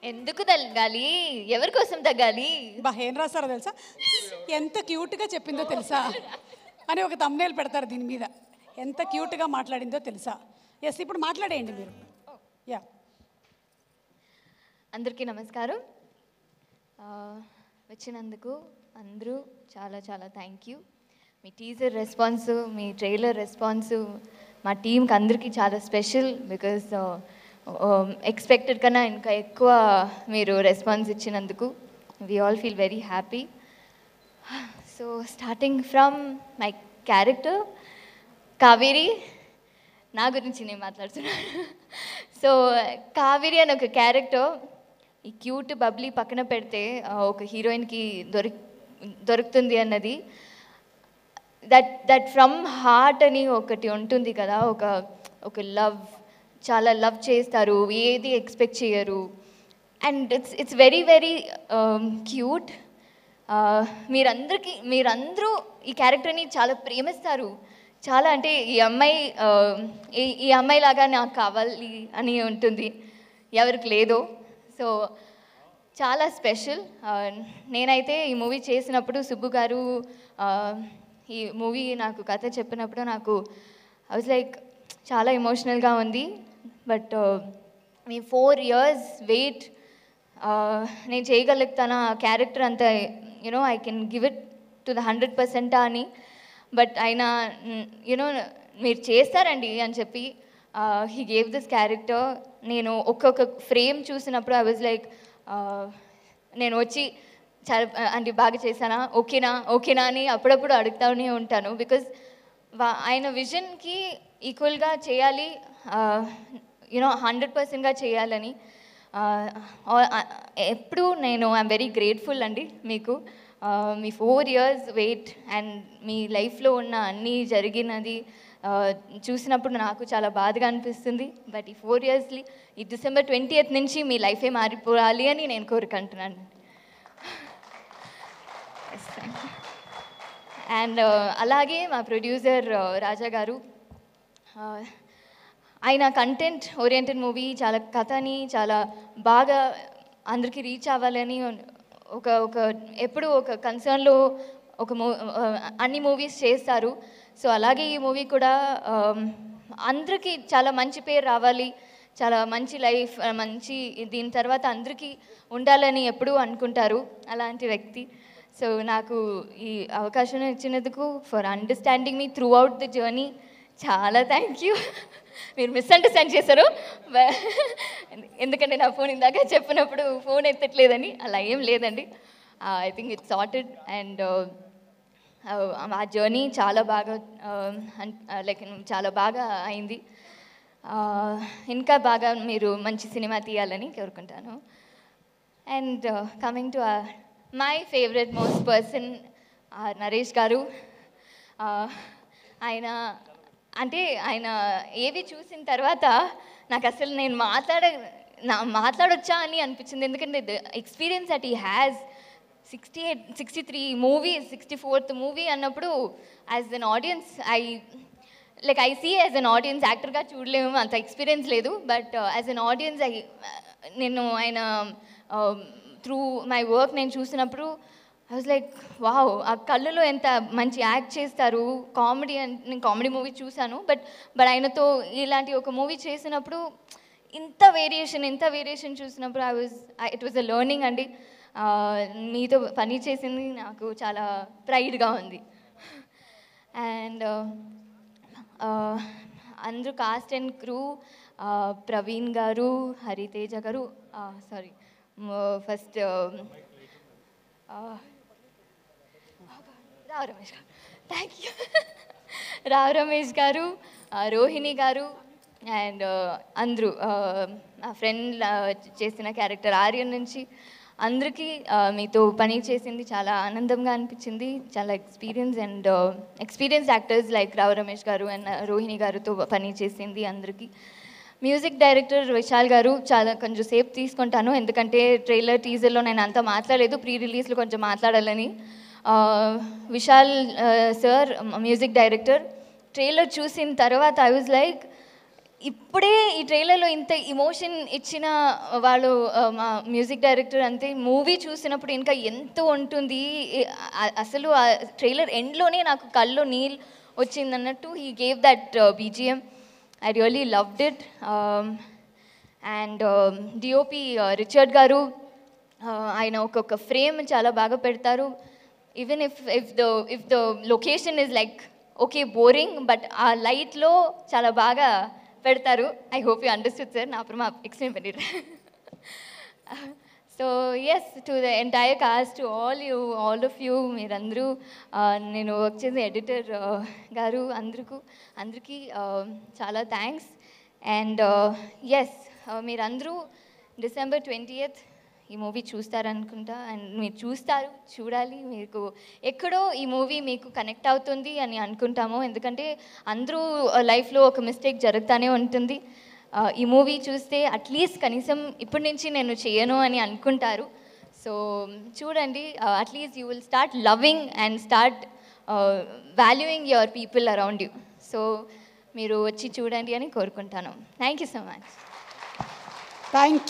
ఎందుకు తగ్గాలి? ఎవరి కోసం తగ్గాలి? ఏం రాస్తారో తెలుసా? ఎంత క్యూట్గా చెప్పిందో తెలుసా అని ఒక తమ్నేల్ పెడతారు దీని మీద. ఎంత క్యూట్గా మాట్లాడిందో తెలుసా? ఎస్, ఇప్పుడు మాట్లాడేయండి మీరు. యా, అందరికీ నమస్కారం. వచ్చినందుకు అందరూ చాలా చాలా thank you. Me teaser response, me trailer response మా టీంకి అందరికీ చాలా స్పెషల్. బికాజ్ ఎక్స్పెక్టెడ్ కన్నా ఇంకా ఎక్కువ మీరు రెస్పాన్స్ ఇచ్చినందుకు we all feel very happy. So starting from my character Kaveri, నా గురించి నేను మాట్లాడుతున్నాను. సో కావేరి అని ఒక క్యారెక్టర్, ఈ క్యూట్ బబ్లీ పక్కన పెడితే ఒక హీరోయిన్కి దొరుకుతుంది అన్నది, దట్ ఫ్రమ్ హార్ట్ అని ఒకటి ఉంటుంది కదా, ఒక లవ్, చాలా లవ్ చేస్తారు, ఏది ఎక్స్పెక్ట్ చేయరు. And it's very very cute. మీరందరూ ఈ క్యారెక్టర్ని చాలా ప్రేమిస్తారు. చాలా అంటే ఈ అమ్మాయి లాగా నాకు కావాలి అని ఉంటుంది, ఎవరికి లేదో. సో చాలా స్పెషల్. నేనైతే ఈ మూవీ చేసినప్పుడు సుబ్బు గారు ఈ మూవీ నాకు కథ చెప్పినప్పుడు నాకు ఐ వాజ్ లైక్ చాలా ఎమోషనల్గా ఉంది. బట్ మీ 4 years వెయిట్, నేను చేయగలుగుతాను ఆ క్యారెక్టర్ అంతా, you know I can give it to the 100% అని. బట్ ఆయన మీరు చేస్తారండి అని చెప్పి హీ గేవ్ దిస్ క్యారెక్టర్. నేను ఒక్కొక్క ఫ్రేమ్ చూసినప్పుడు ఐ వాజ్ లైక్, నేను వచ్చి చాలా అంటే బాగా చేశానా, ఓకేనా అని అప్పుడప్పుడు అడుగుతూనే ఉంటాను. బికాజ్ ఆయన విజన్కి ఈక్వల్గా చేయాలి, 100%గా చేయాలని. ఎప్పుడు ఐఎమ్ వెరీ గ్రేట్ఫుల్ అండి మీకు. మీ 4 years వెయిట్ అండ్ మీ లైఫ్లో ఉన్న అన్నీ జరిగినది చూసినప్పుడు నాకు చాలా బాధగా అనిపిస్తుంది. బట్ ఈ 4 yearsly ఈ December 20th నుంచి మీ లైఫే మారిపోవాలి అని నేను కోరుకుంటున్నాను. అండ్ అలాగే మా ప్రొడ్యూసర్ రాజా గారు, ఆయన కంటెంట్ ఓరియంటెడ్ మూవీ, చాలా కథని చాలా బాగా అందరికీ రీచ్ అవ్వాలని ఎప్పుడు ఒక కన్సర్న్లో అన్ని మూవీస్ చేస్తారు. సో అలాగే ఈ మూవీ కూడా అందరికీ చాలా మంచి పేరు రావాలి, చాలా మంచి లైఫ్, మంచి దీని తర్వాత అందరికీ ఉండాలని ఎప్పుడూ అనుకుంటారు అలాంటి వ్యక్తి. సో నాకు ఈ అవకాశం ఇచ్చినందుకు, for understanding me through out the journey, చాలా థ్యాంక్ యూ. మీరు మిస్అండర్స్టాండ్ చేశారు, ఎందుకంటే నా ఫోన్ ఇందాక చెప్పినప్పుడు ఫోన్ ఎత్తట్లేదని. అలా ఏం లేదండి, I think it's sorted. And ఆ జర్నీ చాలా బాగా చాలా బాగా అయింది. ఇంకా బాగా మీరు మంచి సినిమా తీయాలని కోరుకుంటాను. And coming to my favourite most person Naresh గారు. ఆయన ఏవి చూసిన తర్వాత నాకు అసలు నేను మాట్లాడొచ్చా అని అనిపించింది. ఎందుకంటే the experience that he has, 63 movies, 64th movie అన్నప్పుడు as an audience I see as an audience, యాక్టర్గా చూడలేము, అంత ఎక్స్పీరియన్స్ లేదు. బట్ యాజ్ అన్ ఆడియన్స్ నేను ఆయన త్రూ మై వర్క్ నేను చూసినప్పుడు ఐ వాజ్ లైక్ వావ్, ఆ కళ్ళలో ఎంత మంచి యాక్ట్ చేస్తారు. నేను కామెడీ మూవీ చూశాను, బట్ ఆయనతో ఇలాంటి ఒక మూవీ చేసినప్పుడు ఇంత వేరియేషన్ చూసినప్పుడు ఇట్ వాజ్ అ లెర్నింగ్ అండి. మీతో పని చేసింది నాకు చాలా ప్రైడ్గా ఉంది. అండ్ అందరూ కాస్ట్ అండ్ క్రూ, ప్రవీణ్ గారు, హరితేజ గారు, సారీ ఫస్ట్ రావు రమేష్ గారు, థ్యాంక్ యూ, రావు రమేష్ గారు, రోహిణి గారు, అండ్ అందరూ నా ఫ్రెండ్ చేసిన క్యారెక్టర్ ఆర్యన్ నుంచి అందరికీ మీతో పని చేసింది చాలా ఆనందంగా అనిపించింది. చాలా experience actors like Rao Ramesh గారు అండ్ రోహిణి గారితో పని చేసింది అందరికీ. మ్యూజిక్ డైరెక్టర్ విశాల్ గారు, కొంచెం సేపు తీసుకుంటాను ఎందుకంటే ట్రైలర్ టీజర్లో నేను అంతా మాట్లాడలేదు, ప్రీ రిలీజ్లో కొంచెం మాట్లాడాలని. Vishal sir music director, trailer చూసిన తర్వాత ఐ వాజ్ లైక్ ఇప్పుడే ఈ ట్రైలర్లో ఇంత ఇమోషన్ ఇచ్చిన వాళ్ళు మా మ్యూజిక్ డైరెక్టర్ అంతే మూవీ చూసినప్పుడు ఇంకా ఎంతో ఉంటుంది. అసలు ఆ ట్రైలర్ ఎండ్లోనే నాకు కళ్ళు నీళ్ళు వచ్చిందన్నట్టు he gave that BGM. I really loved it. And DOP Richard గారు, ఆయన ఒక్కొక్క ఫ్రేమ్ చాలా బాగా పెడతారు. Even if the location is like okay boring, but ఆ లైట్లో చాలా బాగా పెడతారు. I hope you understood sir. నా అప్పుడు ఎక్స్ప్లెయిన్ பண்ணிடுறேன். So yes, to the entire cast, to all of you, మీరందరూ, నేను వర్క్ చేసే ఎడిటర్ గారు అందరికీ చాలా థ్యాంక్స్. అండ్ ఎస్, మీరందరూ December 20th ఈ మూవీ చూస్తారనుకుంటా. అండ్ మీరు చూడాలి. మీకు ఎక్కడో ఈ మూవీ మీకు కనెక్ట్ అవుతుంది అని అనుకుంటాము. ఎందుకంటే అందరూ లైఫ్లో ఒక మిస్టేక్ జరుగుతూనే ఉంటుంది. ఈ మూవీ చూస్తే అట్లీస్ట్ కనీసం ఇప్పటి నుంచి నేను చేయను అని అనుకుంటారు. సో చూడండి, at least you will start loving and start valuing your people around you. So మీరు వచ్చి చూడండి అని కోరుకుంటాను. Thank you so much. Thank